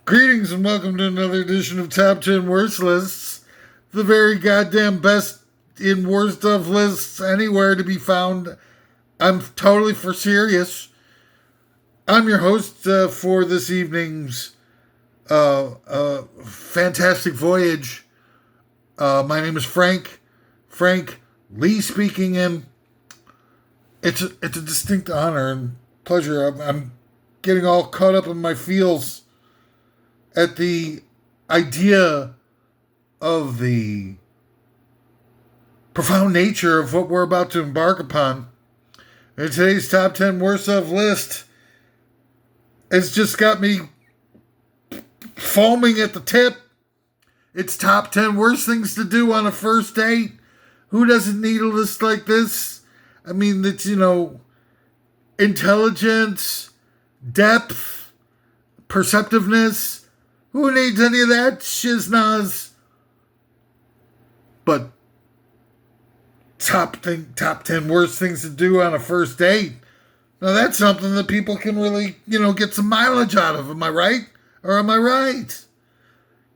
Greetings and welcome to another edition of Top 10 Worst Lists. The very goddamn best in worst of lists anywhere to be found. I'm totally for serious. I'm your host for this evening's fantastic voyage. My name is Frank. Frank Lee speaking, and it's a distinct honor and pleasure. I'm getting all caught up in my feels at the idea of the profound nature of what we're about to embark upon. And today's top 10 worst of list has just got me foaming at the tip. It's top 10 worst things to do on a first date. Who doesn't need a list like this? I mean, it's, intelligence, depth, perceptiveness. Who needs any of that shiznaz? But top 10 worst things to do on a first date. Now that's something that people can really, get some mileage out of. Am I right? Or am I right?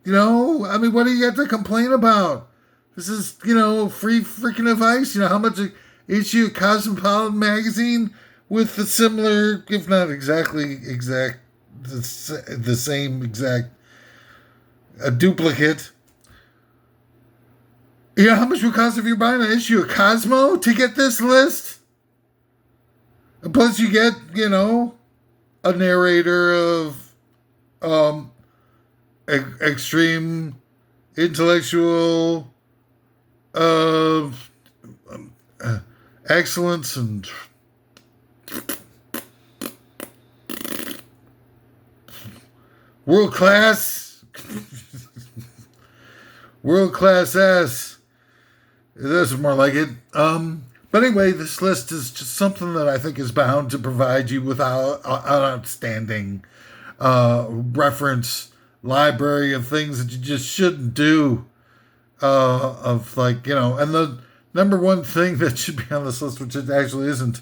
What do you got to complain about? This is, free freaking advice. How much an issue of Cosmopolitan magazine with the similar, if not the same exact a duplicate. How much would it cost if you're buying an issue of Cosmo to get this list? And plus you get, a narrator of extreme intellectual excellence and world class ass. This is more like it. But anyway, this list is just something that I think is bound to provide you with an outstanding reference library of things that you just shouldn't do. And the number one thing that should be on this list, which it actually isn't,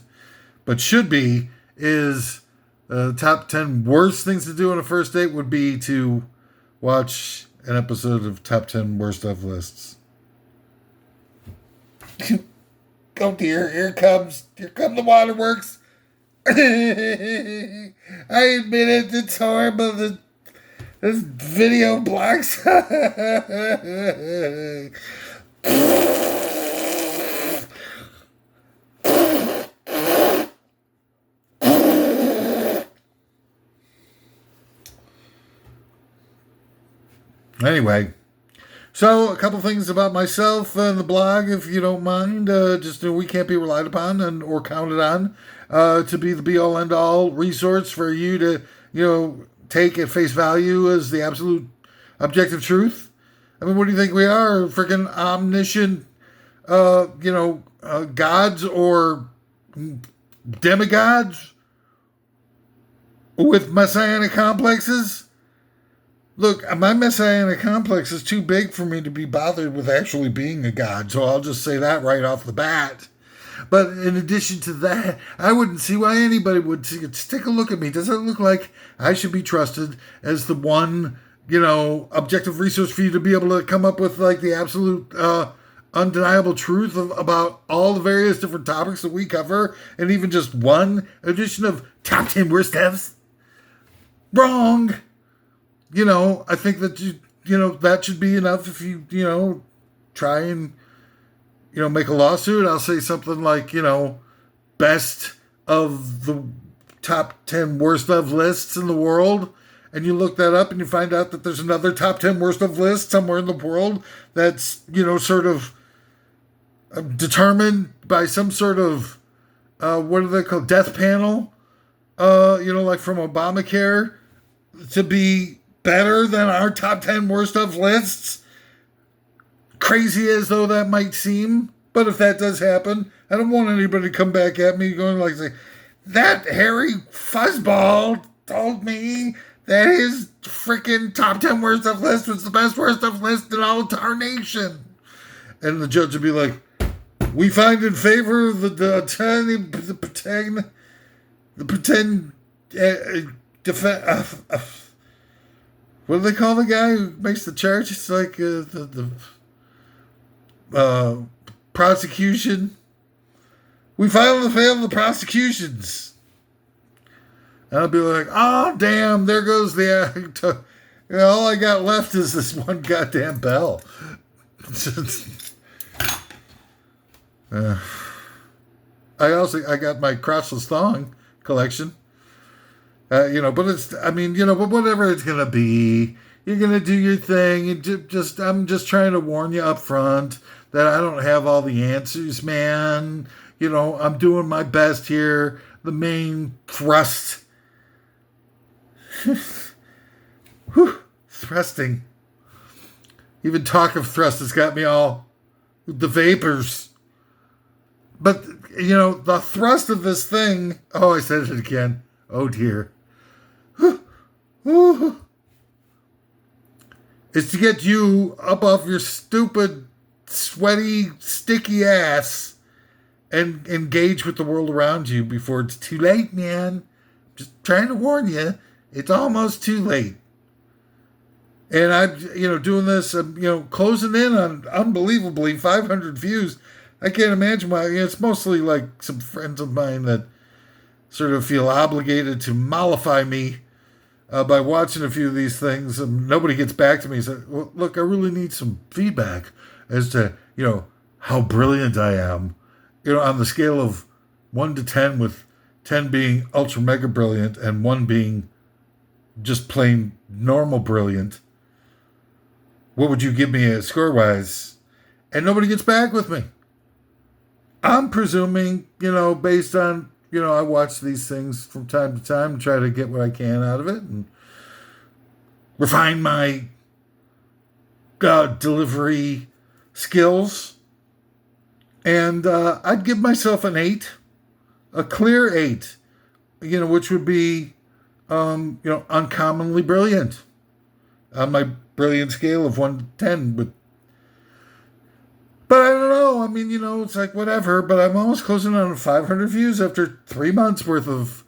but should be, is top 10 worst things to do on a first date would be to watch an episode of Top 10 Worst of Lists. Oh dear, here come the waterworks. I admit it, it's horrible. This video blocks. Anyway, so a couple things about myself and the blog, if you don't mind. We can't be relied upon or counted on to be the be-all, end-all resource for you to, take at face value as the absolute objective truth. I mean, what do you think we are? Freaking omniscient, gods or demigods with messianic complexes? Look, my messianic complex is too big for me to be bothered with actually being a god, so I'll just say that right off the bat. But in addition to that, I wouldn't see why anybody would take a look at me. Does it look like I should be trusted as the one, objective resource for you to be able to come up with the absolute undeniable truth about all the various different topics that we cover, and even just one edition of Top 10 Worst Devs? Wrong! I think that that should be enough if you, try and, make a lawsuit. I'll say something like, best of the top 10 worst of lists in the world. And you look that up and you find out that there's another top 10 worst of list somewhere in the world that's, sort of determined by some sort of, what do they call, death panel, like from Obamacare, to be better than our top 10 worst of lists. Crazy as though that might seem. But if that does happen, I don't want anybody to come back at me going say, that Harry Fuzzball told me that his freaking top 10 worst of list was the best worst of list in all tarnation. And the judge would be like, we find in favor of the pretend what do they call the guy who makes the charge? It's like the prosecution. We finally failed the prosecutions. And I'll be like, oh, damn, there goes the act. All I got left is this one goddamn bell. I got my crotchless thong collection. But but whatever it's going to be, you're going to do your thing. I'm just trying to warn you up front that I don't have all the answers, man. I'm doing my best here. The main thrust. Whew, thrusting. Even talk of thrust has got me all the vapors. But, the thrust of this thing. Oh, I said it again. Oh, dear. Is to get you up off your stupid, sweaty, sticky ass and engage with the world around you before it's too late, man. Just trying to warn you, it's almost too late. And I'm, doing this, closing in on unbelievably 500 views. I can't imagine why. It's mostly like some friends of mine that sort of feel obligated to mollify me by watching a few of these things. And nobody gets back to me and says, well, look, I really need some feedback as to, how brilliant I am. On the scale of 1 to 10, with 10 being ultra mega brilliant and 1 being just plain normal brilliant. What would you give me score-wise? And nobody gets back with me. I'm presuming, based on, I watch these things from time to time and try to get what I can out of it and refine my delivery skills. And I'd give myself an 8, a clear 8, which would be, uncommonly brilliant on my brilliant scale of 1 to 10. But I don't know. It's like whatever. But I'm almost closing on 500 views after 3 months worth of,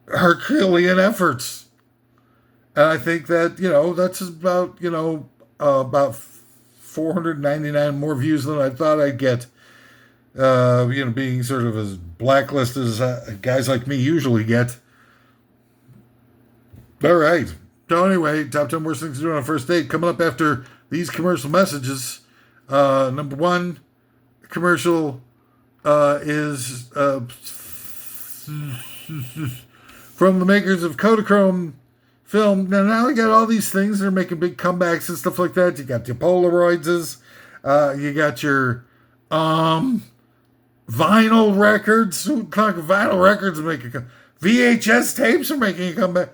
Herculean efforts. And I think that, that's about 499 more views than I thought I'd get. Being sort of as blacklisted as guys like me usually get. All right. So anyway, top 10 worst things to do on a first date. Coming up after these commercial messages. Number 1 commercial is from the makers of Kodachrome film. Now we got all these things that are making big comebacks and stuff like that. You got your Polaroids. You got your vinyl records. Vinyl records are making VHS tapes are making a comeback.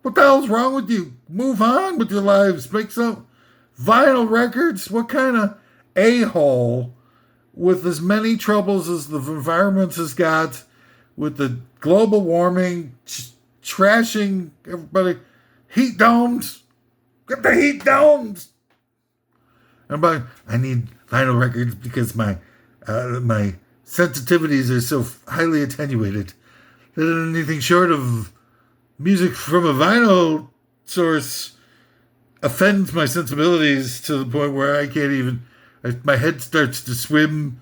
What the hell's wrong with you? Move on with your lives. Make some vinyl records. What kind of a-hole with as many troubles as the environment has got, with the global warming, trashing everybody, heat domes. Get the heat domes. Everybody, I need vinyl records because my sensitivities are so highly attenuated that anything short of music from a vinyl source offends my sensibilities to the point where I can't even, my head starts to swim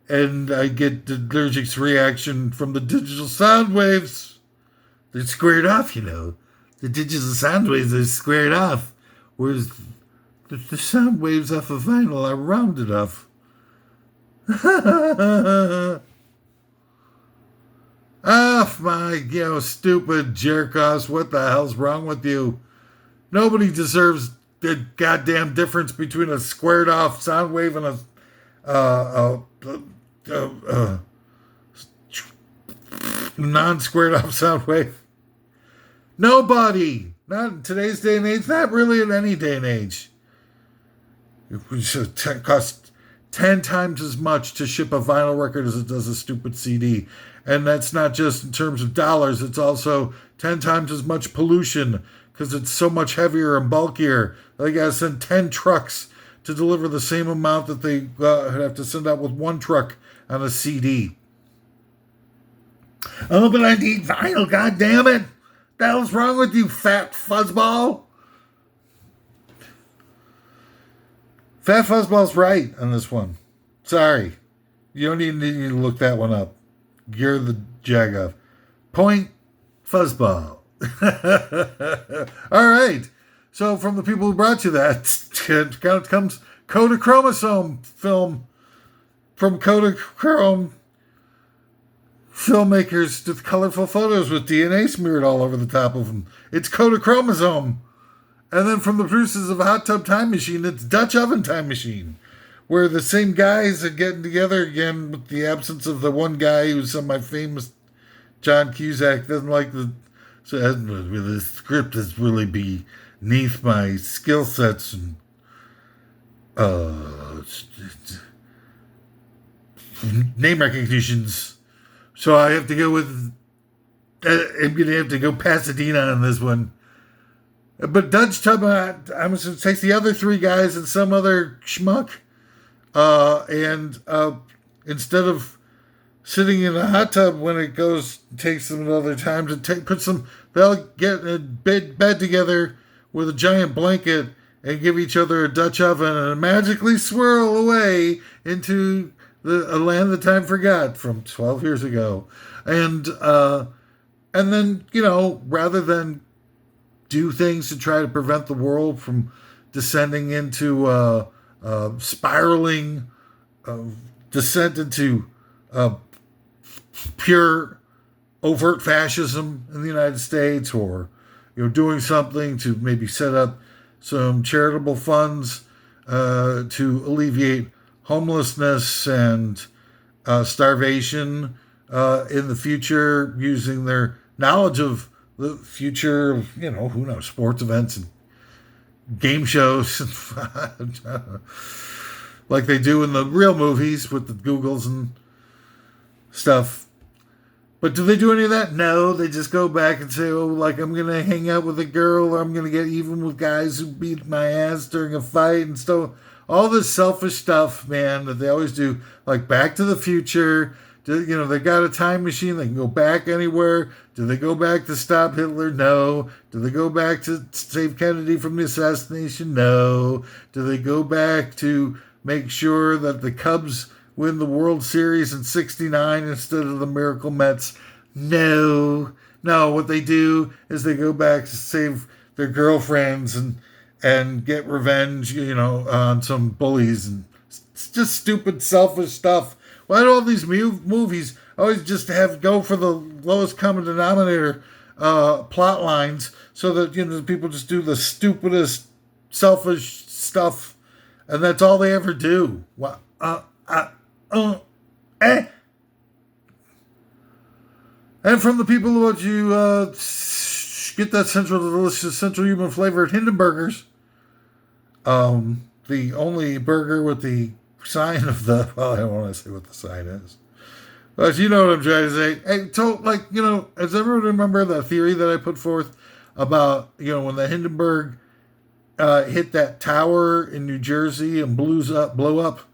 and I get the allergic reaction from the digital sound waves. They're squared off, The digital sound waves are squared off, whereas the sound waves off of vinyl are rounded off. My, stupid jerk-offs. What the hell's wrong with you? Nobody deserves the goddamn difference between a squared-off sound wave and a non-squared-off sound wave. Nobody. Not in today's day and age. Not really in any day and age. It costs 10 times as much to ship a vinyl record as it does a stupid CD. And that's not just in terms of dollars. It's also 10 times as much pollution because it's so much heavier and bulkier. They got to send 10 trucks to deliver the same amount that they have to send out with 1 truck on a CD. Oh, but I need vinyl, goddammit. The hell's wrong with you, fat fuzzball? Fat fuzzball's right on this one. Sorry. You don't even need to look that one up. You're the Jagoff. Point fuzzball. All right. So from the people who brought you that comes Kodachromosome film from Kodachrome filmmakers with colorful photos with DNA smeared all over the top of them. It's Kodachromosome. And then from the producers of Hot Tub Time Machine, it's Dutch Oven Time Machine, where the same guys are getting together again with the absence of the one guy who's some of my famous John Cusack doesn't like the script is really beneath my skill sets and name recognitions. So I have to go with I'm gonna have to go Pasadena on this one. But Dutch Tub, I'm going to take the other three guys and some other schmuck, and instead of sitting in a hot tub when it takes them another time to they'll get in bed together with a giant blanket and give each other a Dutch oven and magically swirl away into a land that time forgot from 12 years ago. And then, rather than do things to try to prevent the world from descending into spiraling descent into pure overt fascism in the United States, or doing something to maybe set up some charitable funds to alleviate homelessness and starvation in the future, using their knowledge of the future of, who knows, sports events and game shows like they do in the real movies with the Googles and stuff. But do they do any of that? No, they just go back and say, I'm going to hang out with a girl, or I'm going to get even with guys who beat my ass during a fight and stuff. All this selfish stuff, man, that they always do. Like Back to the Future. They got a time machine. They can go back anywhere. Do they go back to stop Hitler? No. Do they go back to save Kennedy from the assassination? No. Do they go back to make sure that the Cubs win the World Series in '69 instead of the Miracle Mets? No. No, what they do is they go back to save their girlfriends and get revenge, on some bullies. And it's just stupid, selfish stuff. Why do all these movies always just go for the lowest common denominator plot lines, so that people just do the stupidest, selfish stuff, and that's all they ever do? And from the people who want you get that delicious central human flavor at Hindenburgers, the only burger with the sign of I don't want to say what the sign is, but you know what I'm trying to say. Hey, does everyone remember the theory that I put forth about, when the Hindenburg hit that tower in New Jersey and blow up,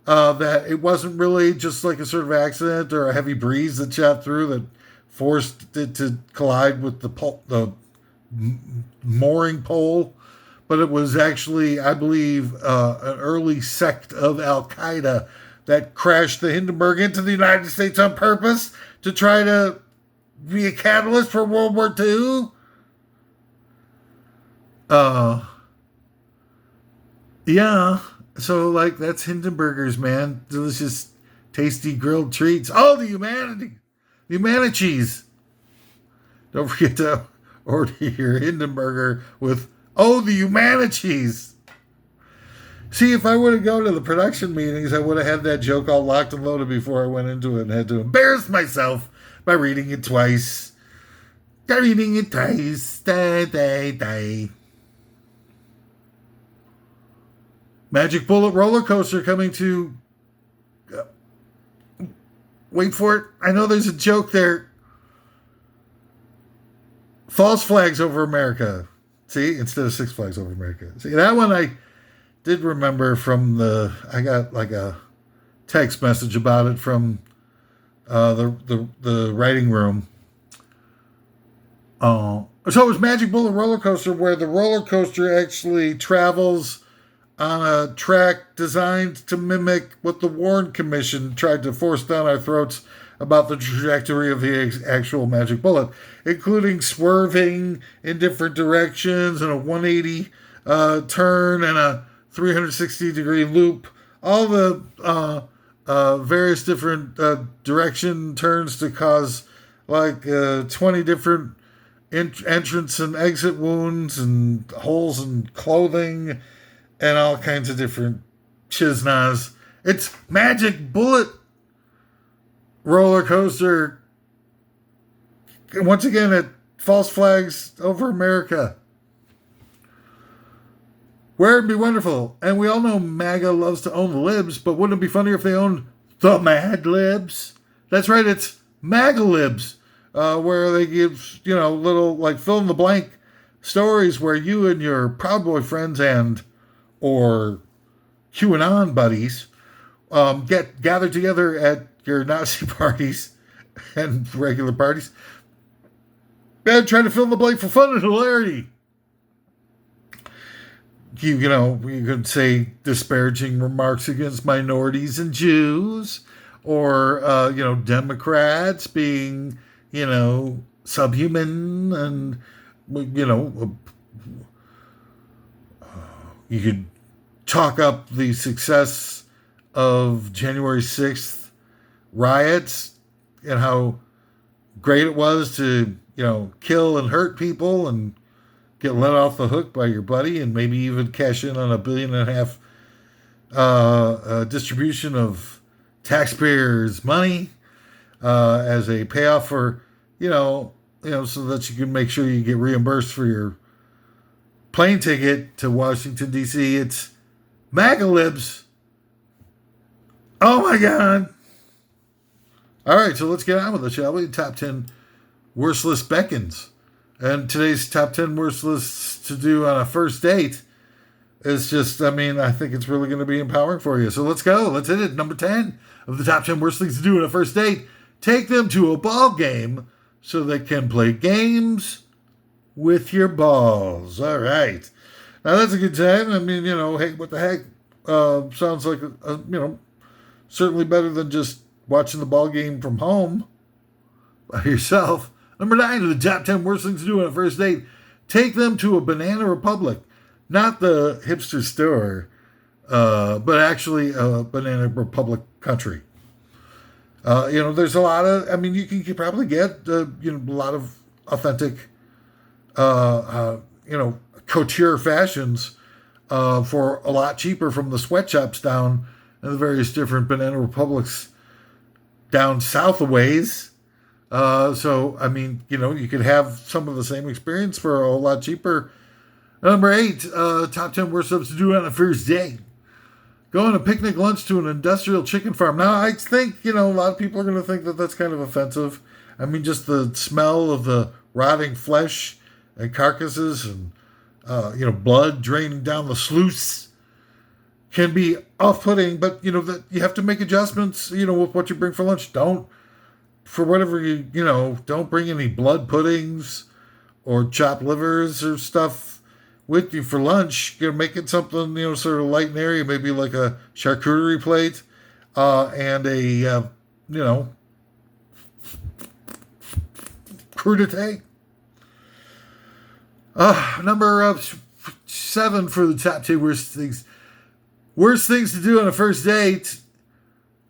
that it wasn't really just like a sort of accident or a heavy breeze that shot through that forced it to collide with the mooring pole, but it was actually, I believe, an early sect of Al-Qaeda that crashed the Hindenburg into the United States on purpose to try to be a catalyst for World War II. Yeah. So, that's Hindenburgers, man. Delicious, tasty grilled treats. Oh, the humanities. Don't forget to order your Hindenburger with, the humanities. See, if I would have gone to the production meetings, I would have had that joke all locked and loaded before I went into it and had to embarrass myself by reading it twice. Magic Bullet roller coaster coming to... wait for it. I know there's a joke there. False Flags Over America. See, instead of Six Flags Over America. See, that one I did remember from I got a text message about it from the writing room So it was Magic Bullet Roller Coaster, where the roller coaster actually travels on a track designed to mimic what the Warren Commission tried to force down our throats about the trajectory of the actual Magic Bullet, including swerving in different directions and a 180 turn and a 360-degree loop. All the various different direction turns to cause like 20 different entrance and exit wounds and holes in clothing and all kinds of different chiznaz. It's Magic Bullet Roller Coaster. Once again, it false flags over America. Where it'd be wonderful. And we all know MAGA loves to own the libs, but wouldn't it be funnier if they owned the Mad Libs? That's right, it's MAGA Libs, where they give, little, like, fill-in-the-blank stories where you and your Proud Boy friends or QAnon buddies get gathered together at your Nazi parties and regular parties and try to fill in the blank for fun and hilarity. You could say disparaging remarks against minorities and Jews, or Democrats being subhuman, and you could talk up the success of January 6th riots and how great it was to kill and hurt people and get let off the hook by your buddy, and maybe even cash in on $1.5 billion distribution of taxpayers' money as a payoff for so that you can make sure you get reimbursed for your plane ticket to Washington D.C. It's MAGA Libs. Oh my God! All right, so let's get on with it, shall we? Top 10 worst list beckons. And today's top 10 worst lists to do on a first date is just, I think it's really going to be empowering for you. So let's go. Let's hit it. Number 10 of the top 10 worst things to do on a first date. Take them to a ball game so they can play games with your balls. All right. Now that's a good time. Hey, what the heck? Sounds like, certainly better than just watching the ball game from home by yourself. Number 9 of the top 10 worst things to do on a first date. Take them to a Banana Republic. Not the hipster store, but actually a Banana Republic country. There's a lot of, you can probably get, a lot of authentic, couture fashions for a lot cheaper from the sweatshops down in the various different Banana Republics down south a ways. You could have some of the same experience for a whole lot cheaper. Number 8, top 10 worst stuff to do on a first date. Go on a picnic lunch to an industrial chicken farm. Now, I think, a lot of people are going to think that that's kind of offensive. Just the smell of the rotting flesh and carcasses and, blood draining down the sluice can be off-putting, but, that you have to make adjustments, with what you bring for lunch. Don't bring any blood puddings or chopped livers or stuff with you for lunch. Make it something, sort of light and airy, maybe like a charcuterie plate, and a, crudité. Number 7 for the top 10 worst things. Worst things to do on a first date.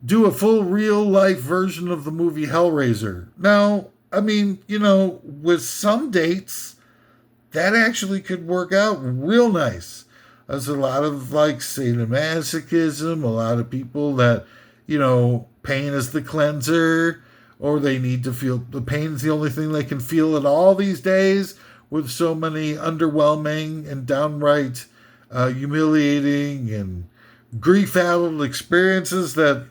Do a full real-life version of the movie Hellraiser. Now, with some dates, that actually could work out real nice. There's a lot of, sadomasochism, a lot of people that, pain is the cleanser, or they need to feel, the pain is the only thing they can feel at all these days, with so many underwhelming and downright humiliating and grief-addled experiences that,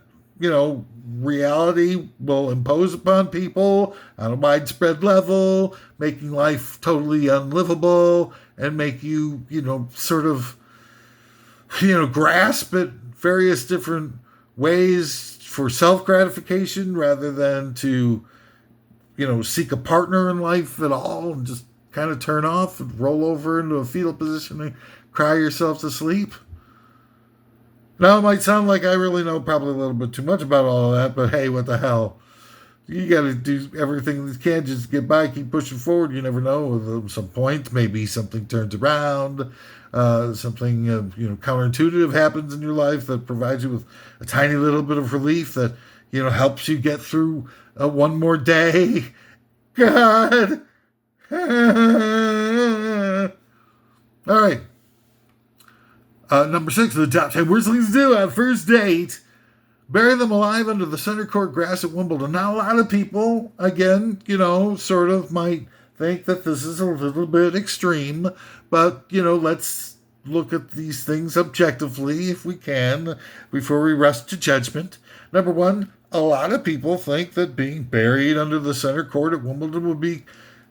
reality will impose upon people on a widespread level, making life totally unlivable and make you, grasp at various different ways for self-gratification rather than to seek a partner in life at all and just kind of turn off and roll over into a fetal position and cry yourself to sleep. Now, it might sound like I really know probably a little bit too much about all of that, but hey, what the hell? You got to do everything you can just get by, keep pushing forward. You never know. At some point, maybe something turns around, something counterintuitive happens in your life that provides you with a tiny little bit of relief that helps you get through one more day. God. All right. Number 6 of the top 10 worst things to do on a first date. Bury them alive under the center court grass at Wimbledon. Now, a lot of people, again, sort of might think that this is a little bit extreme, but, let's look at these things objectively, if we can, before we rush to judgment. Number 1, a lot of people think that being buried under the center court at Wimbledon would be,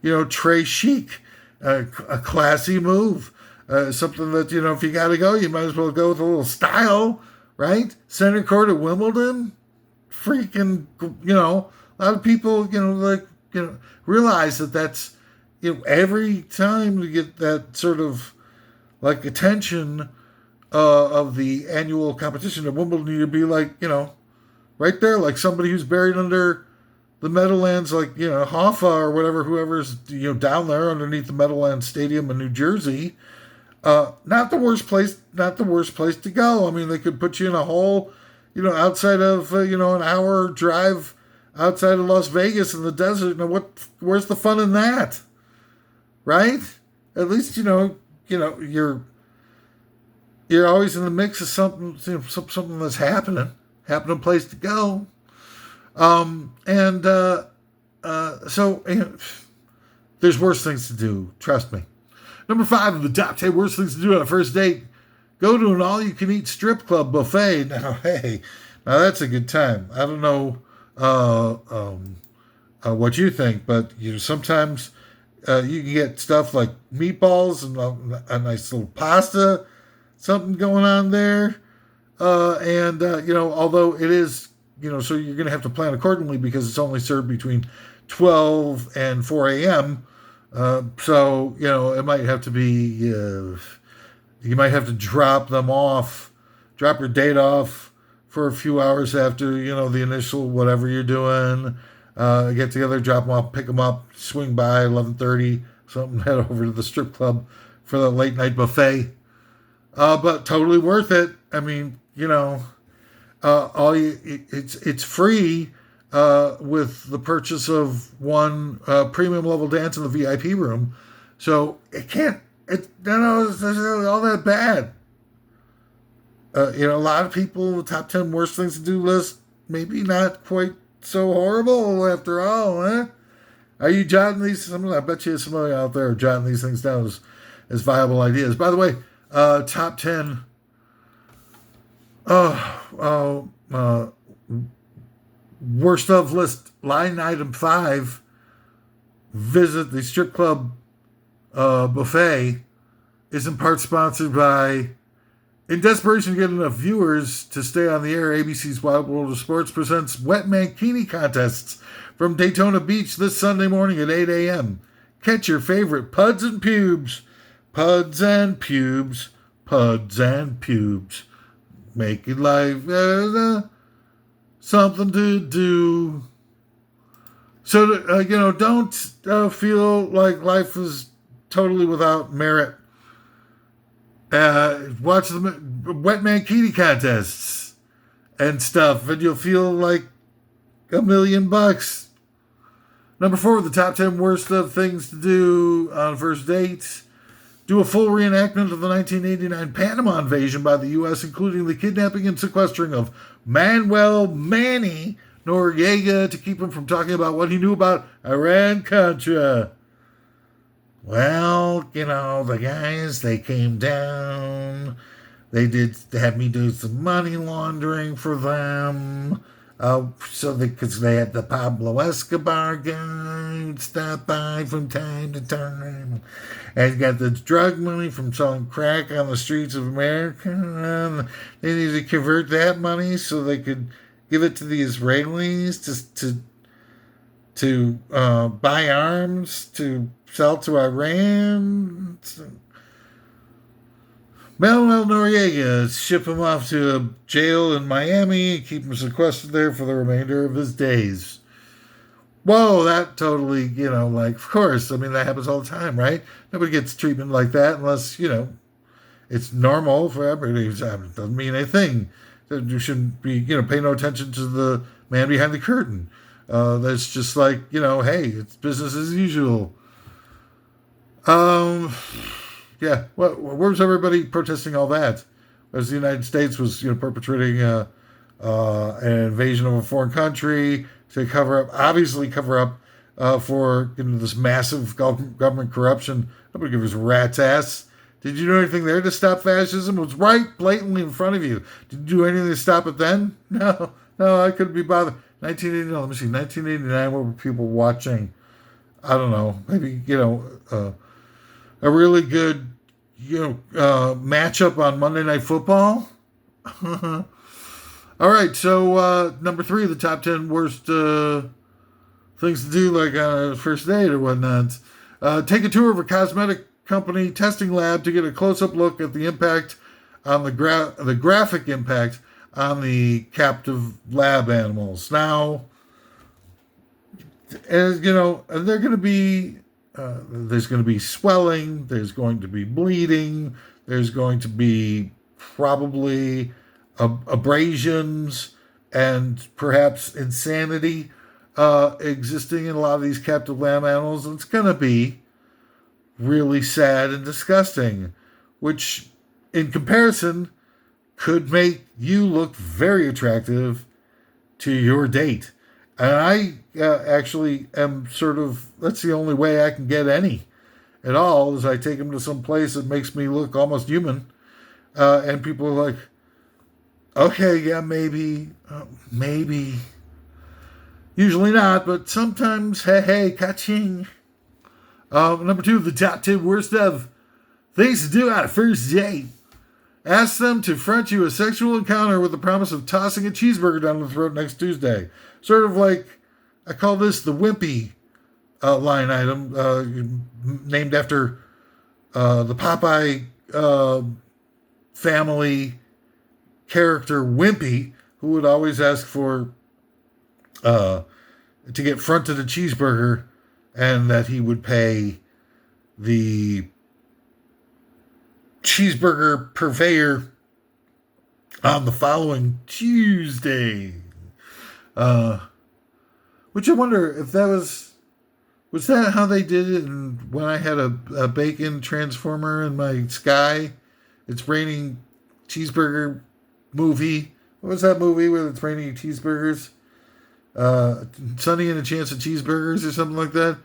très chic, a classy move. Something that, if you got to go, you might as well go with a little style. Right? Center court at Wimbledon? Freaking, a lot of people, realize that that's, every time you get that sort of, like, attention of the annual competition at Wimbledon, you'd be like, right there, like somebody who's buried under the Meadowlands, like, Hoffa or whatever, whoever's, down there underneath the Meadowlands Stadium in New Jersey. Not the worst place to go. I mean, they could put you in a hole, outside of, an hour drive outside of Las Vegas in the desert. Now, where's the fun in that? Right? At least, you're always in the mix of something, something that's happening place to go. So, there's worse things to do. Trust me. Number 5 of the top 10 worst things to do on a first date. Go to an all-you-can-eat strip club buffet. Now, now that's a good time. I don't know what you think, but sometimes you can get stuff like meatballs and a nice little pasta, something going on there. Although it is, so you're going to have to plan accordingly because it's only served between 12 and 4 a.m., so, it might have to be, you might have to drop your date off for a few hours after, the initial whatever you're doing, get together, drop them off, pick them up, swing by 11:30, something, head over to the strip club for the late night buffet. But totally worth it. I mean, it's free. With the purchase of one premium level dance in the VIP room. So it's not all that bad. A lot of people, the top 10 worst things to do list, maybe not quite so horrible after all, huh? Are you jotting these? I bet you somebody out there are jotting these things down as viable ideas. By the way, top 10. Worst of list, line item 5, visit the strip club buffet, is in part sponsored by, in desperation to get enough viewers to stay on the air, ABC's Wild World of Sports presents Wet Mankini contests from Daytona Beach this Sunday morning at 8 a.m. Catch your favorite puds and pubes. Puds and pubes. Puds and pubes. Making life... something to do. So, don't feel like life is totally without merit. Watch the Wet Mankini contests and stuff, and you'll feel like $1 million. Number 4, the top 10 worst of things to do on first dates. Do a full reenactment of the 1989 Panama invasion by the U.S., including the kidnapping and sequestering of Manuel Manny Noriega to keep him from talking about what he knew about Iran-Contra. Well, the guys, they came down. They had me do some money laundering for them. Because they had the Pablo Escobar guy stop by from time to time. And got the drug money from selling crack on the streets of America. And they needed to convert that money so they could give it to the Israelis to to buy arms to sell to Iran. Manuel Noriega, ship him off to a jail in Miami, keep him sequestered there for the remainder of his days. Whoa, that totally, like, of course. I mean, that happens all the time, right? Nobody gets treatment like that unless, it's normal for everybody. It doesn't mean anything. You shouldn't be, pay no attention to the man behind the curtain. That's just like, hey, it's business as usual. Yeah, where was everybody protesting all that? As the United States was, perpetrating an invasion of a foreign country to obviously cover up for this massive government corruption. Nobody gives a rat's ass. Did you do anything there to stop fascism? It was right blatantly in front of you. Did you do anything to stop it then? No, I couldn't be bothered. 1989, let me see, 1989, what were people watching? I don't know, maybe, a really good, matchup on Monday Night Football. All right, so number 3, the top 10 worst things to do, like on a first date or whatnot. Take a tour of a cosmetic company testing lab to get a close-up look at the impact on the graphic impact on the captive lab animals. Now, and they're going to be there's going to be swelling, there's going to be bleeding, there's going to be probably abrasions and perhaps insanity existing in a lot of these captive lab animals. It's going to be really sad and disgusting, which in comparison could make you look very attractive to your date. And I actually am that's the only way I can get any at all, is I take them to some place that makes me look almost human. And people are like, okay, yeah, maybe. Usually not, but sometimes, hey, ka-ching. Number 2, the top 10 worst of things to do on a first date. Ask them to front you a sexual encounter with the promise of tossing a cheeseburger down the throat next Tuesday. Sort of like, I call this the wimpy line item, named after the Popeye family character Wimpy, who would always ask for to get fronted a cheeseburger, and that he would pay the cheeseburger purveyor on the following Tuesday. Which I wonder if that was that how they did it when I had a bacon transformer in my sky? It's raining cheeseburger movie. What was that movie where it's raining cheeseburgers? Sunny and a Chance of Cheeseburgers or something like that.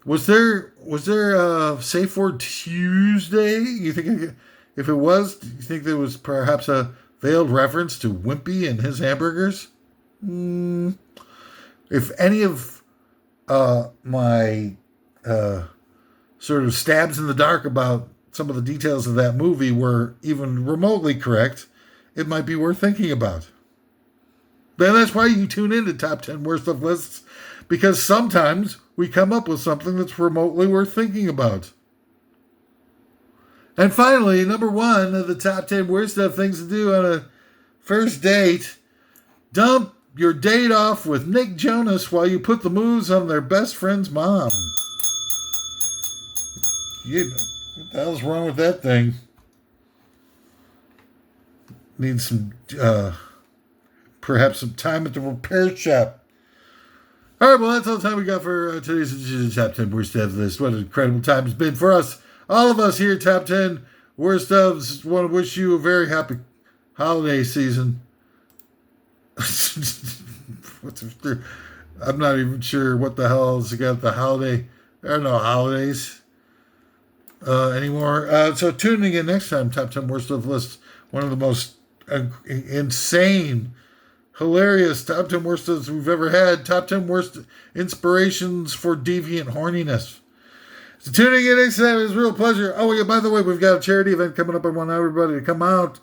Was there a safe word Tuesday? You think if it was, do you think there was perhaps a veiled reference to Wimpy and his hamburgers? If any of my sort of stabs in the dark about some of the details of that movie were even remotely correct, it might be worth thinking about. Then that's why you tune in to Top 10 Worst of Lists, because sometimes we come up with something that's remotely worth thinking about. And finally, number 1 of the top 10 worst of things to do on a first date: dump your date off with Nick Jonas while you put the moves on their best friend's mom. What the hell's wrong with that thing? Needs some, perhaps some time at the repair shop. All right, well, that's all the time we got for today's edition of Top 10 Worst of List. What an incredible time it's been for us. All of us here at Top 10 Worst Ofs want to wish you a very happy holiday season. I'm not even sure what the hell is got the holiday. There are no holidays anymore. So tuning in next time, Top 10 Worst of Lists, one of the most insane, hilarious Top 10 Worst of we've ever had. Top 10 Worst Inspirations for Deviant Horniness. So tuning in next time is a real pleasure. Oh, yeah, by the way, we've got a charity event coming up. I want everybody to come out.